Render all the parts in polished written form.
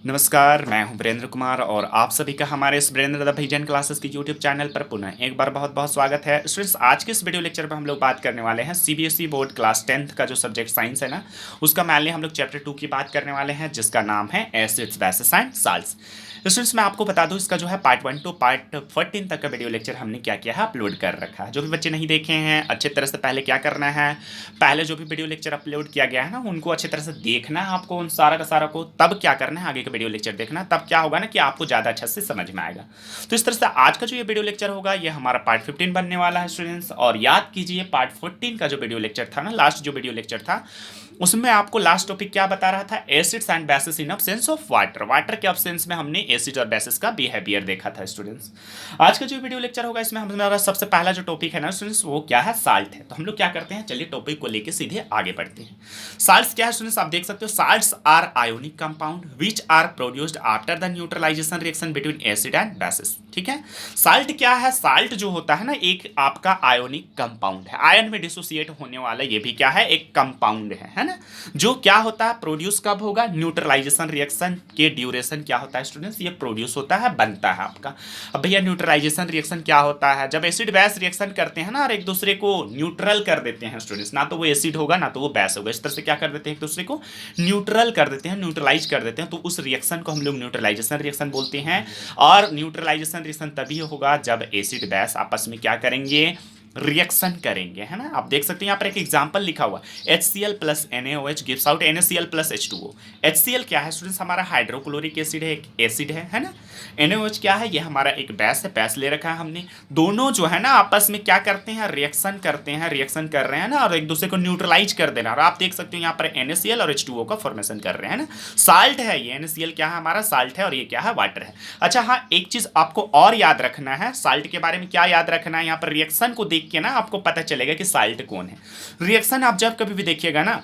नमस्कार, मैं हूं वीरेंद्र कुमार और आप सभी का हमारे इस वीरेंद्र द विजन क्लासेस की यूट्यूब चैनल पर पुनः एक बार बहुत बहुत स्वागत है। स्टूडेंट्स, आज के इस वीडियो लेक्चर में हम लोग बात करने वाले हैं सीबीएसई बोर्ड क्लास 10th का जो सब्जेक्ट साइंस है ना, उसका मैनली हम लोग चैप्टर 2 की बात करने वाले हैं, जिसका नाम है acids bases and salts. Students, मैं आपको बता दूं, इसका जो है पार्ट 1 टू पार्ट 14 तक का वीडियो लेक्चर हमने क्या किया है, अपलोड कर रखा है। जो भी बच्चे नहीं देखे हैं, अच्छे तरह से पहले क्या करना है, पहले जो भी वीडियो लेक्चर अपलोड किया गया है ना, उनको अच्छे तरह से देखना है आपको, उन सारा का सारा को, तब क्या करना है, आगे का वीडियो लेक्चर देखना, तब क्या होगा ना कि आपको ज़्यादा अच्छा से समझ में आएगा। तो इस तरह से आज का जो ये वीडियो लेक्चर होगा, ये हमारा पार्ट 15 बनने वाला है स्टूडेंट्स। और याद कीजिए, पार्ट 14 का जो वीडियो लेक्चर था ना, लास्ट जो वीडियो लेक्चर था, उसमें आपको लास्ट टॉपिक क्या बता रहा था, acids and bases in absence of water. Water के अब्सेंस में हमने एसिड और बेसिस का बिहेवियर देखा था स्टूडेंट्स। आज का जो वीडियो लेक्चर होगा, इसमें हमारा सबसे पहला जो टॉपिक है ना स्टूडेंट्स, वो क्या है, साल्ट है। तो हम लोग क्या करते हैं, चलिए टॉपिक को लेके सीधे आगे बढ़ते हैं। साल्ट्स क्या है स्टूडेंट्स, आप देख सकते हो, salts are ionic compound which are produced after the neutralization reaction between acid and bases. ठीक है, साल्ट क्या है, साल्ट जो होता है ना, एक आपका आयोनिक कंपाउंड है, आयन में डिसोसिएट होने वाला, ये भी क्या है, एक कंपाउंड है ना, जो क्या होता है, प्रोड्यूस कब होगा, न्यूट्रलाइजेशन रिएक्शन के ड्यूरेशन क्या होता है स्टूडेंट्स, ये प्रोड्यूस होता है, बनता है आपका। अब भैया न्यूट्रलाइजेशन रिएक्शन क्या होता है, जब एसिड बेस रिएक्शन करते हैं ना और एक दूसरे को न्यूट्रल कर देते हैं स्टूडेंट्स, ना तो वो एसिड होगा ना तो वो बेस होगा, इस तरह से क्या कर देते हैं, एक दूसरे को न्यूट्रल कर देते हैं, न्यूट्रलाइज कर देते हैं, तो उस रिएक्शन को हम लोग न्यूट्रलाइजेशन रिएक्शन बोलते हैं। और न्यूट्रलाइजेशन रिएक्शन तभी होगा जब एसिड बेस आपस में क्या करेंगे, रिएक्शन करेंगे, है ना। आप देख सकते हैं यहाँ पर एक एग्जांपल लिखा हुआ, HCl plus NaOH gives out NaCl plus H2O। HCl क्या है स्टूडेंट्स, हमारा हाइड्रोक्लोरिक एसिड है, एक एसिड है ना। NaOH क्या है, ये हमारा एक बेस है, बेस ले रखा है हमने। दोनों जो है ना आपस में क्या करते हैं, रिएक्शन करते हैं, रिएक्शन कर रहे हैं ना, और एक दूसरे को न्यूट्रलाइज कर देना। और आप देख सकते हो यहाँ पर NaCl और H2O का फॉर्मेशन कर रहे हैं ना। साल्ट है ये, NaCl क्या है, हमारा साल्ट है, और ये क्या है, वाटर है। अच्छा हाँ, एक चीज आपको और याद रखना है, साल्ट के बारे में क्या याद रखना है, यहाँ पर रिएक्शन को देख के ना आपको पता चलेगा कि साल्ट कौन है। रिएक्शन आप जब कभी भी देखिएगा ना,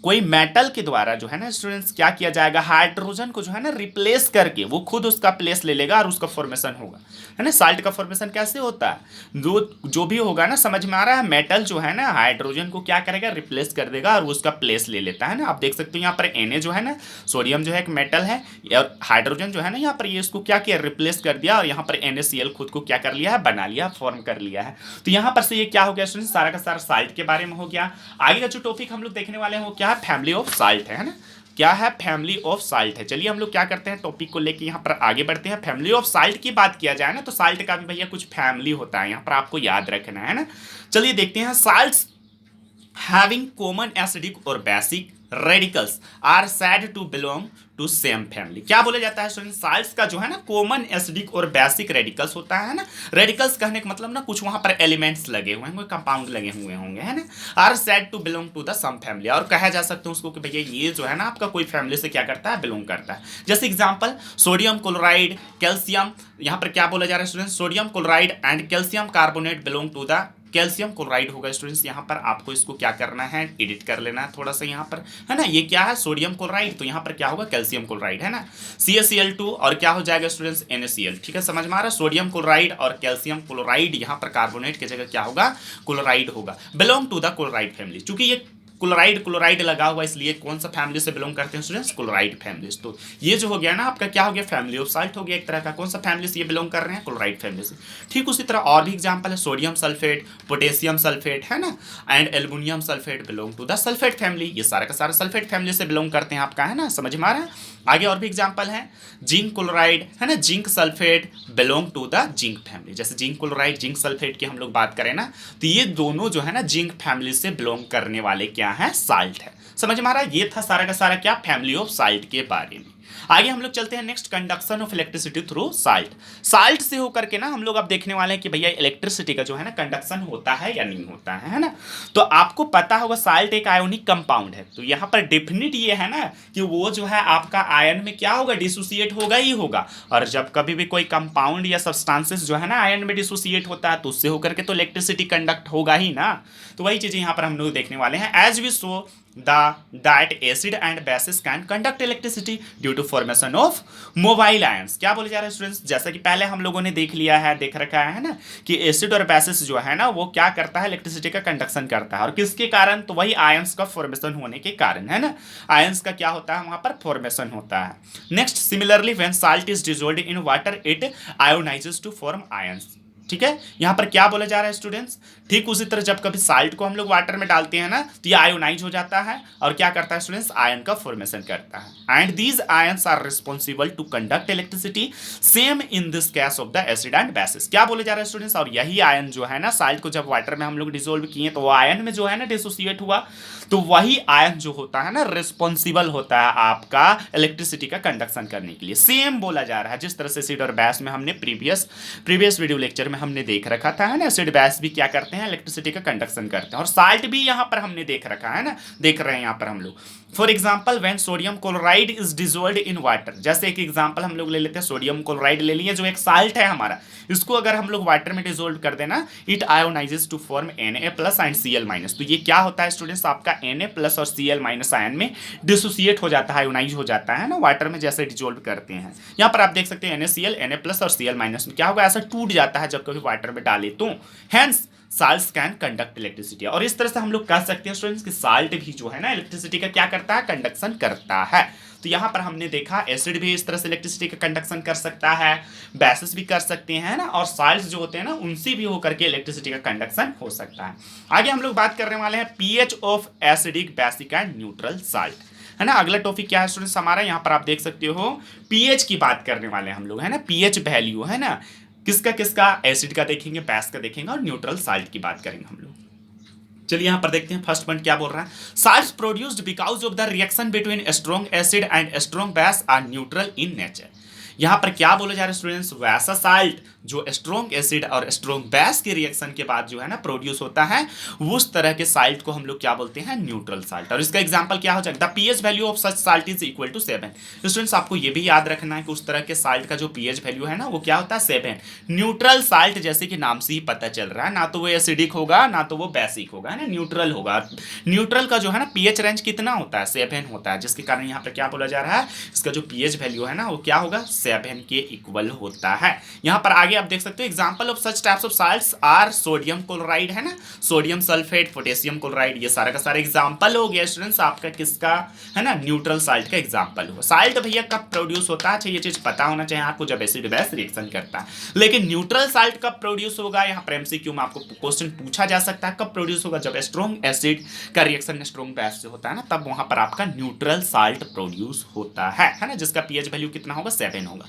कोई मेटल के द्वारा जो है ना स्टूडेंट्स, क्या किया जाएगा, हाइड्रोजन को जो है ना रिप्लेस करके वो खुद उसका प्लेस ले लेगा और उसका फॉर्मेशन होगा, है ना। साल्ट का फॉर्मेशन कैसे होता है, जो भी होगा ना, समझ में आ रहा है, मेटल जो है ना हाइड्रोजन को क्या करेगा, रिप्लेस कर देगा और उसका प्लेस ले लेता है ना। आप देख सकते हो यहाँ पर Na जो है ना, सोडियम जो है एक मेटल है, और हाइड्रोजन जो है ना यहाँ पर, ये इसको क्या किया, रिप्लेस कर दिया, और यहाँ पर NaCl खुद को क्या कर लिया है, बना लिया, फॉर्म कर लिया है। तो यहाँ पर से ये क्या हो गया स्टूडेंट, सारा का सारा साल्ट के बारे में हो गया। आगे का जो टॉपिक हम लोग देखने वाले हैं वो क्या है, फैमिली ऑफ साल्ट है ना। क्या है, फैमिली ऑफ साल्ट है। चलिए हम लोग क्या करते हैं, टॉपिक को लेके यहाँ पर आगे बढ़ते हैं। फैमिली ऑफ साल्ट की बात किया जाए ना, तो साल्ट का भी भैया कुछ फैमिली होता है, यहाँ पर आपको याद रखना है ना। चलिए देखते हैं, साल्ट्स हैविंग कॉमन एसिडिक और basic radicals are said to belong to same family. क्या बोला जाता है स्टूडेंट, साल्ट्स का जो है ना कॉमन एसिडिक और बेसिक रेडिकल्स होता है ना। रेडिकल्स कहने का मतलब ना, कुछ वहां पर एलिमेंट्स लगे हुए हैं, कंपाउंड लगे हुए होंगे, है ना। Are said to belong to the same family, और कहा जा सकता है उसको कि भैया ये जो है ना आपका कोई फैमिली से क्या करता है, बिलोंग करता है। जैसे एग्जाम्पल, सोडियम क्लोराइड, कैल्शियम, यहाँ पर क्या बोला जा रहा है student, sodium chloride and calcium carbonate belong to the calcium chloride होगा स्टूडेंट्स। यहाँ पर आपको इसको क्या करना है, एडिट कर लेना है थोड़ा सा यहाँ पर, है ना। ये क्या है, सोडियम क्लोराइड, तो यहाँ पर क्या होगा, कैल्शियम क्लोराइड, है ना। CaCl2 और क्या हो जाएगा स्टूडेंट्स, NaCl। ठीक है, समझ में आ रहा है, सोडियम क्लोराइड और कैल्शियम क्लोराइड, यहाँ पर कार्बोनेट की जगह क्या होगा, क्लोराइड होगा, belong to the chloride family. चूंकि ये क्लोराइड लगा हुआ, इसलिए कौन सा फैमिली से बिलोंग करते हैं स्टूडेंट्स, क्लोराइड फैमिली। तो ये जो हो गया ना आपका, क्या हो गया, फैमिली ऑफ साल्ट हो गया एक तरह का। कौन सा फैमिली से ये बिलोंग कर रहे हैं, क्लोराइड फैमिली से। ठीक उसी तरह और भी एग्जांपल है, सोडियम सल्फेट, पोटेशियम सल्फेट, है ना, and aluminium sulphate belong to the sulphate family. ये सारा का सारा सल्फेट फैमिली से बिलोंग करते हैं आपका, है ना, समझ में आ रहा है। आगे और भी एग्जांपल है, जिंक क्लोराइड, है ना, zinc sulphate belong to the zinc family. जैसे जिंक क्लोराइड, जिंक सल्फेट की हम लोग बात करें ना, तो ये दोनों जो है ना जिंक फैमिली से बिलोंग करने वाले क्या है, साल्ट है। समझ में आ रहा है, ये था सारा का सारा क्या, फैमिली ऑफ साल्ट के बारे में। आगे हम लोग चलते हैं next, conduction of electricity through salt. Salt से होकर के ना हम लोग अब देखने वाले हैं कि भैया इलेक्ट्रिसिटी का जो है ना कंडक्शन होता है या नहीं होता है ना। तो आपको पता होगा साल्ट एक आयोनिक कंपाउंड है, तो यहाँ पर डेफिनेट ये है ना कि वो जो है आपका आयन में क्या होगा, डिसोसिएट होगा ही होगा। और जब कभी भी कोई कंपाउंड या सब्सटेंसेस जो है ना आयन में डिसोसिएट होता है, तो उससे होकर के तो इलेक्ट्रिसिटी कंडक्ट होगा ही ना। तो वही चीजें यहाँ पर हम लोग देखने वाले हैं। As we saw that acid and bases can conduct electricity due to formation of mobile ions. क्या बोले जा रहे हैं स्टूडेंट्स, जैसा कि पहले हम लोगों ने देख रखा है ना कि एसिड और बेसिस जो है ना वो क्या करता है, इलेक्ट्रिसिटी का कंडक्शन करता है, और किसके कारण, तो वही आयंस का फॉर्मेशन होने के कारण, है ना, आयंस का क्या होता है वहां पर फॉर्मेशन होता है। Next, similarly when salt is dissolved in water it ionizes to form ions. ठीक है, यहां पर क्या बोला जा रहा है स्टूडेंट्स, ठीक उसी तरह जब कभी साल्ट को हम लोग वाटर में डालते हैं ना तो ये आयोनाइज हो जाता है और क्या करता है स्टूडेंट्स, आयन का फॉर्मेशन करता है। And these ions are responsible to conduct electricity, same in this case of the acid and bases. क्या बोले जा रहे हैं स्टूडेंट्स, और यही आयन जो है ना, साल्ट को जब वाटर में हम लोग डिसोल्व किए तो वो आयन में जो है ना डिसोसिएट हुआ, तो वही आयन जो होता है ना रिस्पॉन्सिबल होता है आपका इलेक्ट्रिसिटी का कंडक्शन करने के लिए। सेम बोला जा रहा है जिस तरह से एसिड और बेस में हमने प्रीवियस वीडियो लेक्चर में हमने देख रखा था, है ना, एसिड बेस भी क्या करते हैं, इलेक्ट्रिसिटी का कंडक्शन करते हैं, और साल्ट भी यहां पर हमने देख रखा है ना, देख रहे हैं यहां पर हम लोग। For example when sodium chloride is dissolved in water, जैसे एक एग्जाम्पल हम लोग ले लेते हैं, सोडियम क्लोराइड ले लिए जो एक साल्ट है हमारा, इसको अगर हम लोग वाटर में डिसॉल्व कर देना, it ionizes to form Na+ and Cl-। तो ये क्या होता है स्टूडेंट्स, आपका Na+ और Cl- आयन में डिसोसिएट हो जाता है, आयोनाइज हो जाता है ना, वाटर में जैसे डिसॉल्व करते हैं। यहाँ पर आप देख सकते हैं NaCl, Na+ और Cl- में क्या होगा, ऐसा टूट जाता है जब कभी वाटर में डाले तो, hence salts can conduct electricity. और इस तरह से हम लोग कह सकते हैं स्टूडेंट्स कि साल्ट भी जो है ना इलेक्ट्रिसिटी का क्या करता है, कंडक्शन करता है। तो यहां पर हमने देखा एसिड भी इस तरह से इलेक्ट्रिसिटी का कंडक्शन कर सकता है, बेसिस भी कर सकते हैं ना, और साल्ट्स जो होते हैं ना उनसे भी होकर के इलेक्ट्रिसिटी का कंडक्शन हो सकता है। आगे हम लोग बात करने वाले हैं pH of acidic, basic and neutral salt, है ना। अगला टॉपिक क्या है स्टूडेंट्स हमारा, यहाँ पर आप देख सकते हो पीएच की बात करने वाले हैं हम लोग, है ना, पीएच वैल्यू, है ना, किसका किसका, एसिड का देखेंगे, बेस का देखेंगे, और न्यूट्रल साल्ट की बात करेंगे हम लोग। चलिए यहां पर देखते हैं फर्स्ट पॉइंट क्या बोल रहा है, salts produced because of the reaction between strong acid and strong base are neutral in nature. यहां पर क्या बोला जा रहा है स्टूडेंट्स, वैसा साल्ट जो स्ट्रॉन्ग एसिड और स्ट्रॉन्ग बेस के रिएक्शन के बाद जो है ना प्रोड्यूस होता है, उस तरह के साल्ट को हम लोग क्या बोलते हैं, न्यूट्रल साल्ट। और इसका एग्जांपल क्या हो जाएगा, the pH value of such salt is equal to 7। Students आपको ये भी याद रखना है कि उस तरह के साल्ट का जो पीएच वैल्यू है ना वो क्या होता है, 7। न्यूट्रल साल्ट जैसे कि नाम से ही पता चल रहा है, ना तो वो एसिडिक होगा ना तो वो बेसिक होगा, है ना, न्यूट्रल होगा। न्यूट्रल का जो है ना पीएच रेंज कितना होता है, 7 होता है, जिसके कारण यहाँ पर क्या बोला जा रहा है, इसका जो पीएच वैल्यू है ना वो क्या होगा, 7 के इक्वल होता है। यहाँ पर आगे आप देख सकते हो example of such types of salts are sodium chloride, है ना, सोडियम सल्फेट, पोटेशियम क्लोराइड, ये सारा का सारा एग्जांपल हो गया स्टूडेंट्स आपका किसका, है ना, न्यूट्रल साल्ट का एग्जांपल हो। साल्ट भैया कब प्रोड्यूस होता है, ये चीज पता होना चाहिए आपको, जब एसिड बेस रिएक्शन करता है। लेकिन न्यूट्रल साल्ट कब प्रोड्यूस होगा, यहाँ पर एमसीक्यू में आपको क्वेश्चन पूछा जा सकता है, कब प्रोड्यूस होगा, जब स्ट्रॉन्ग एसिड का रिएक्शन स्ट्रॉन्ग बेस से होता है ना, तब वहां पर आपका न्यूट्रल साल्ट प्रोड्यूस होता है ना, जिसका पीएच वैल्यू कितना होगा, 7 होगा।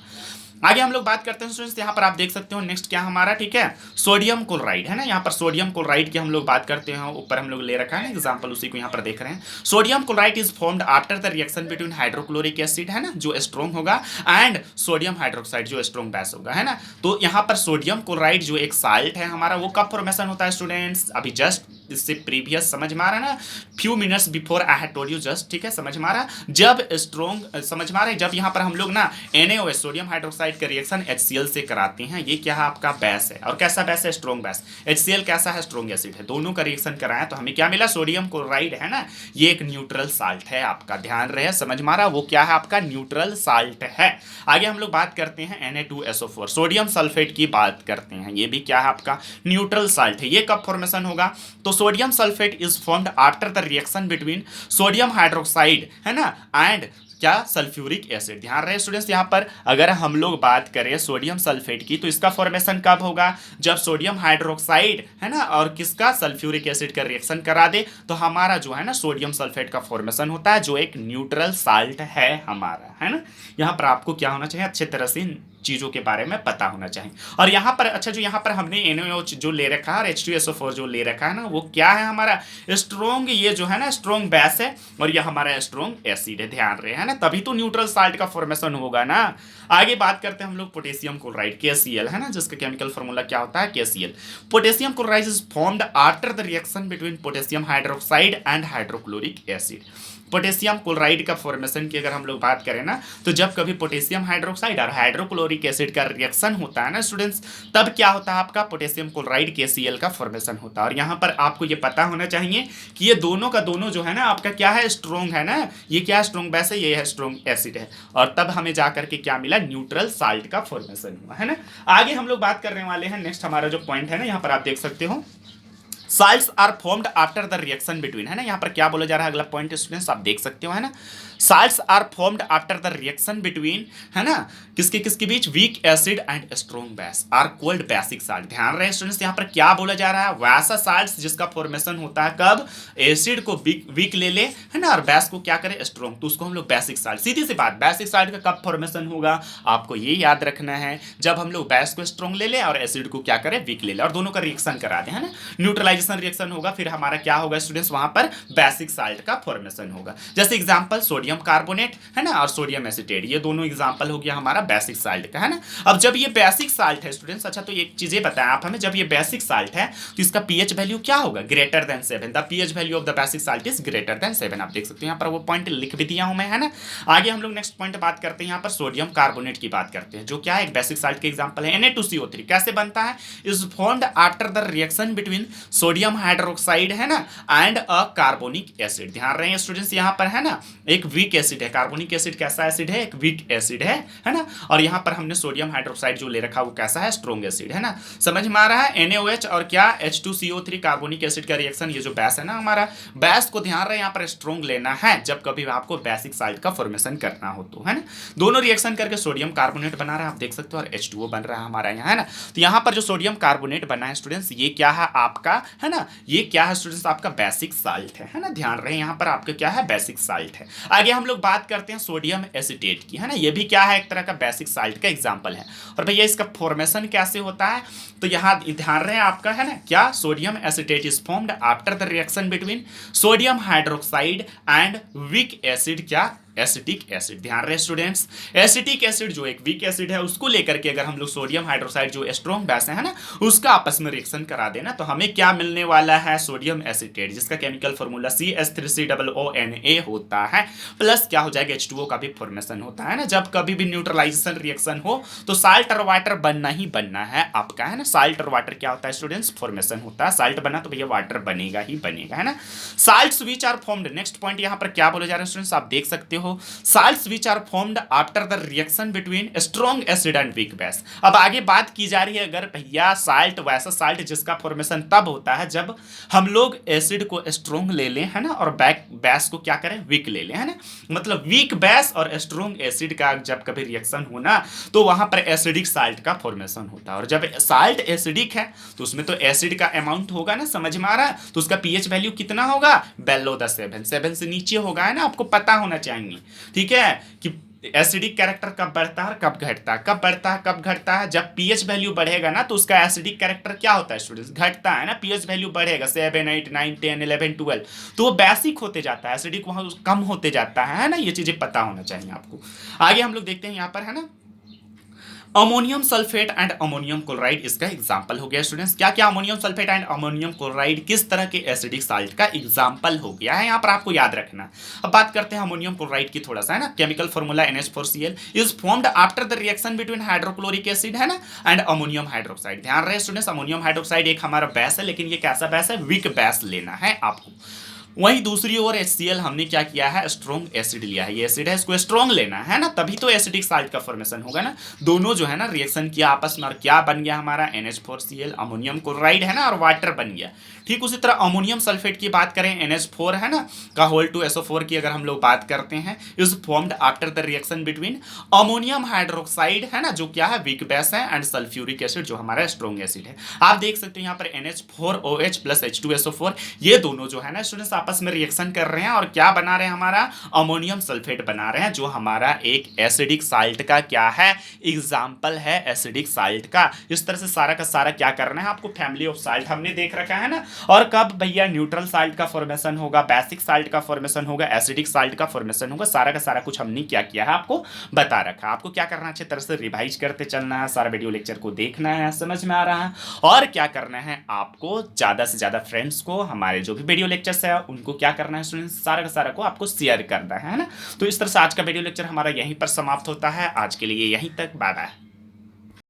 आगे हम लोग बात करते हैं स्टूडेंट्स, यहाँ पर आप देख सकते हो नेक्स्ट क्या हमारा, ठीक है, सोडियम क्लोराइड, है ना, यहाँ पर सोडियम क्लोराइड की हम लोग बात करते हैं, ऊपर हम लोग ले रखा है एग्जांपल, उसी को यहाँ पर देख रहे हैं। Sodium chloride is formed after the reaction between hydrochloric acid, है ना, जो स्ट्रॉन्ग होगा, एंड सोडियम हाइड्रोक्साइड जो स्ट्रॉन्ग बेस होगा, है ना। तो यहाँ पर सोडियम क्लोराइड जो एक साल्ट है हमारा, वो कब फॉर्मेशन होता है स्टूडेंट्स, अभी जस्ट इससे प्रीवियस समझ में आ रहा है ना, few minutes before I had told you just, ठीक है, समझ में आ रहा, जब स्ट्रॉन्ग, समझ में आ रहा है, जब यहाँ पर हम लोग ना NaOH सोडियम हाइड्रोक्साइड का रिएक्शन HCl से कराते हैं, ये क्या है आपका बेस है, और कैसा बेस है, स्ट्रॉन्ग बेस। HCl कैसा है, स्ट्रॉन्ग एसिड है, दोनों का रिएक्शन कराया तो हमें क्या मिला, सोडियम क्लोराइड, है ना, ये एक न्यूट्रल साल्ट है आपका, ध्यान रहे, समझ में आ रहा, वो क्या है आपका न्यूट्रल साल्ट है। आगे हम लोग बात करते हैं Na2SO4 सोडियम सल्फेट की बात करते हैं, ये भी क्या है आपका न्यूट्रल साल्ट है। ये कब फॉर्मेशन होगा, तो sodium sulphate is formed after the reaction between sodium hydroxide, है ना, एंड क्या, सल्फ्यूरिक एसिड। ध्यान रहे स्टूडेंट्स, यहाँ पर अगर हम लोग बात करें सोडियम सल्फेट की, तो इसका फॉर्मेशन कब होगा, जब सोडियम हाइड्रोक्साइड, है ना, और किसका, सल्फ्यूरिक एसिड का रिएक्शन करा दे, तो हमारा जो है ना सोडियम सल्फेट का फॉर्मेशन होता है, जो एक न्यूट्रल साल्ट है हमारा, है ना। यहाँ पर आपको क्या होना चाहिए, अच्छे तरह से चीजों के बारे में पता होना चाहिए। और यहाँ पर अच्छा, जो यहाँ पर हमने NaOH जो ले रखा है और H2SO4 जो ले रखा है ना, वो क्या है हमारा स्ट्रॉन्ग, ये जो है ना स्ट्रॉन्ग बेस है, और ये हमारा स्ट्रॉन्ग एसिड है, ध्यान रहे, है ना, तभी तो न्यूट्रल साल्ट का फॉर्मेशन होगा ना। आगे बात करते हैं हम लोग पोटेशियम क्लोराइड, KCl, है ना, जिसका केमिकल फॉर्मूला क्या होता है, KCl। Potassium chloride is formed after the reaction between potassium hydroxide and hydrochloric acid. Potassium chloride का फॉर्मेशन की अगर हम लोग बात करें ना, तो जब कभी पोटेशियम हाइड्रोक्साइड और हाइड्रोक्लोरिक एसिड का रिएक्शन होता है ना स्टूडेंट्स, तब क्या होता है आपका पोटेशियम क्लोराइड KCl का फॉर्मेशन होता है। और यहाँ पर आपको ये पता होना चाहिए कि ये दोनों का दोनों जो है ना आपका क्या है, स्ट्रॉन्ग है ना, ये क्या स्ट्रॉन्ग बेस है, ये है स्ट्रॉन्ग एसिड है। और तब हमें जाकर के क्या मिला, न्यूट्रल साल्ट का फॉर्मेशन हुआ है ना। आगे हम लोग बात करने वाले हैं, नेक्स्ट हमारा जो पॉइंट है ना, यहाँ पर आप देख सकते हो salts are formed after the reaction between, है ना। यहाँ पर क्या बोला जा रहा है, अगला पॉइंट स्टूडेंट्स आप देख सकते हो, है ना। Salts are formed after the reaction between, है ना, किसके किसके बीच, weak acid and strong base are called basic salt. ध्यान रहे स्टूडेंट्स, यहाँ पर क्या बोला जा रहा है, वैसा साल्ट्स जिसका फॉर्मेशन होता है कब, एसिड को वीक ले ले, है ना, और बेस को क्या करे, स्ट्रॉन्ग, तो उसको हम लोग बेसिक साल्ट। सीधी सी बात, बेसिक साल्ट का कब फॉर्मेशन होगा, आपको ये याद रखना है, जब हम लोग बेस को स्ट्रॉन्ग ले ले और एसिड को क्या करे, वीक ले ले, और दोनों का रिएक्शन करा दे, है ना, न्यूट्रलाइजेशन रिएक्शन होगा, फिर हमारा क्या होगा स्टूडेंट्स, वहां पर बेसिक साल्ट का फॉर्मेशन होगा। जैसे एग्जांपल सोडियम कार्बोनेट, है ना, और सोडियम एसीटेट, ये दोनों एग्जांपल हो गया हमारा बेसिक साल्ट का, है ना। अब जब ये बेसिक साल्ट है स्टूडेंट्स, अच्छा तो एक चीजें बताएं आप हमें, जब ये बेसिक साल्ट है तो इसका पीएच वैल्यू क्या होगा, greater than 7। The pH value of the basic salt is greater than 7। आप देख सकते हो यहाँ पर वो पॉइंट लिख भी दिया हूं मैं, है ना। आगे हम लोग नेक्स्ट पॉइंट बात करते हैं, यहाँ पर सोडियम कार्बोनेट की बात करते हैं, जो क्या है एक बेसिक साल्ट के एग्जांपल है। Na2CO3 कैसे बनता है, is formed after the reaction between sodium hydroxide, है ना, एंड अ कार्बोनिक एसिड। ध्यान रहे स्टूडेंट्स, यहाँ पर है ना एक वीक एसिड है, कार्बोनिक एसिड कैसा एसिड है, एक वीक एसिड है ना, और यहाँ पर हमने सोडियम हाइड्रोक्साइड जो ले रखा वो कैसा है, स्ट्रॉन्ग एसिड, है ना। समझ में आ रहा है, NaOH और क्या H2CO3 कार्बोनिक एसिड का रिएक्शन, ये जो बेस है ना हमारा, बेस को ध्यान रहे यहाँ पर स्ट्रॉन्ग लेना है जब कभी आपको बेसिक साल्ट का फॉर्मेशन करना हो तो, है ना। दोनों रिएक्शन करके सोडियम कार्बोनेट बना रहा है, आप देख सकते हो, और H2O बन रहा है हमारा यहाँ, है ना। तो यहाँ पर जो सोडियम कार्बोनेट बना है स्टूडेंट्स, ये क्या है आपका, है ना, ये क्या है स्टूडेंट्स, आपका बेसिक साल्ट है ना। ध्यान रहे यहाँ पर आपका क्या है, बेसिक साल्ट है। आगे हम लोग बात करते हैं सोडियम एसीटेट की, है ना, ये भी क्या है, एक तरह का बेसिक साल्ट का एग्जांपल है। और भैया इसका फॉर्मेशन कैसे होता है, तो यहाँ ध्यान रहे आपका, है ना, क्या, sodium acetate is formed after the reaction between sodium hydroxide and weak acid, क्या, एसिटिक एसिड। ध्यान रहे स्टूडेंट्स, एसिटिक एसिड जो एक वीक एसिड है उसको लेकर के अगर हम लोग सोडियम हाइड्रोक्साइड जो स्ट्रॉन्ग बेस है ना, उसका आपस में रिएक्शन करा देना, तो हमें क्या मिलने वाला है, सोडियम एसीटेट, जिसका केमिकल फॉर्मूला CH3COONA होता है, प्लस क्या हो जाएगा, H2O का भी फॉर्मेशन होता है ना। जब कभी भी न्यूट्रलाइजेशन रिएक्शन हो तो साल्ट और वाटर बनना ही बनना है आपका, है ना। साल्ट और वाटर क्या होता है स्टूडेंट्स, फॉर्मेशन होता है, साल्ट बना तो भैया वाटर बनेगा ही बनेगा, है ना। Salts which are formed, next point यहाँ पर क्या बोले जा रहे हैं स्टूडेंट्स, आप देख सकते हो, salts which are formed after the reaction between strong acid and weak base। अब आगे बात की जा रही है, अगर भैया साल्ट, वैसा साल्ट जिसका फॉर्मेशन तब होता है जब हम लोग एसिड को स्ट्रॉन्ग ले लें, है ना, और बेस को क्या करें, वीक ले लें, है ना। मतलब वीक बेस और स्ट्रॉन्ग एसिड का जब कभी रिएक्शन होना तो वहां पर एसिडिक साल्ट का फॉर्मेशन होता है। और जब साल्ट एसिडिक है तो उसमें तो एसिड का अमाउंट होगा ना, समझ में आ रहा है, तो उसका पीएच वैल्यू कितना होगा, बेलो द 7 से नीचे होगा, है ना, आपको पता होना चाहिए, ठीक है, कि एसिडिक कैरेक्टर कब बढ़ता है कब घटता है, कब बढ़ता है कब घटता है, जब पीएच वैल्यू बढ़ेगा ना तो उसका एसिडिक कैरेक्टर क्या होता है स्टूडेंट्स, घटता है ना। पीएच वैल्यू बढ़ेगा 7 8 9 10 11 12 तो वो बेसिक होते जाता है, एसिडिक वहां कम होते जाता है ना। ये चीजें पता होना चाहिए आपको। आगे हम लोग देखते हैं यहाँ पर, है ना, ammonium sulphate and ammonium chloride इसका एग्जांपल हो गया स्टूडेंट्स। क्या क्या, ammonium sulphate and ammonium chloride किस तरह के एसिडिक साल्ट का एग्जांपल हो गया है, यहाँ पर आपको याद रखना। अब बात करते हैं अमोनियम क्लोराइड की थोड़ा सा, है ना। Chemical formula NH4Cl is formed after the reaction between hydrochloric acid, है ना, एंड अमोनियम हाइड्रोक्साइड। ध्यान रहे स्टूडेंट्स, अमोनियम हाइड्रोक्साइड एक हमारा बेस है, लेकिन ये कैसा बेस है, वीक बेस लेना है आपको। वहीं दूसरी ओर HCl हमने क्या किया है, स्ट्रॉन्ग एसिड लिया है, ये एसिड है, इसको स्ट्रॉन्ग लेना है ना, तभी तो एसिडिक साल्ट का फॉर्मेशन होगा ना। दोनों जो है ना रिएक्शन किया आपस में, और क्या बन गया हमारा, NH4Cl, अमोनियम क्लोराइड, है ना, और वाटर बन गया। ठीक उसी तरह अमोनियम सल्फेट की बात करें, NH4 है ना का होल टू SO4 की अगर हम लोग बात करते हैं, is formed after the reaction between ammonium hydroxide, है ना, जो क्या है वीक बेस है, एंड सल्फ्यूरिक एसिड जो हमारा स्ट्रॉन्ग एसिड है। आप देख सकते हैं यहाँ पर NH4OH प्लस H2SO4, ये दोनों जो है ना स्टूडेंट्स आपस में रिएक्शन कर रहे हैं और क्या बना रहे हैं, हमारा अमोनियम सल्फेट बना रहे हैं, जो हमारा एक एसिडिक साल्ट का क्या है, एग्जाम्पल है एसिडिक साल्ट का। इस तरह से सारा का सारा क्या करना है आपको, फैमिली ऑफ साल्ट हमने देख रखा है ना। और कब भैया न्यूट्रल साल्ट का फॉर्मेशन होगा, बेसिक साल्ट का फॉर्मेशन होगा, एसिडिक साल्ट का फॉर्मेशन होगा, सारा का सारा कुछ हमने क्या किया है आपको बता रखा है। आपको क्या करना है, अच्छे तरह से रिवाइज करते चलना है, सारा वीडियो लेक्चर को देखना है, समझ में आ रहा है। और क्या करना है आपको, ज्यादा से ज्यादा फ्रेंड्स को हमारे जो भी वीडियो लेक्चर्स है उनको क्या करना है स्टूडेंट्स, सारा का सारा को आपको शेयर करना है ना। तो इस तरह से आज का वीडियो लेक्चर हमारा यहीं पर समाप्त होता है। आज के लिए यहीं तक, बाय बाय।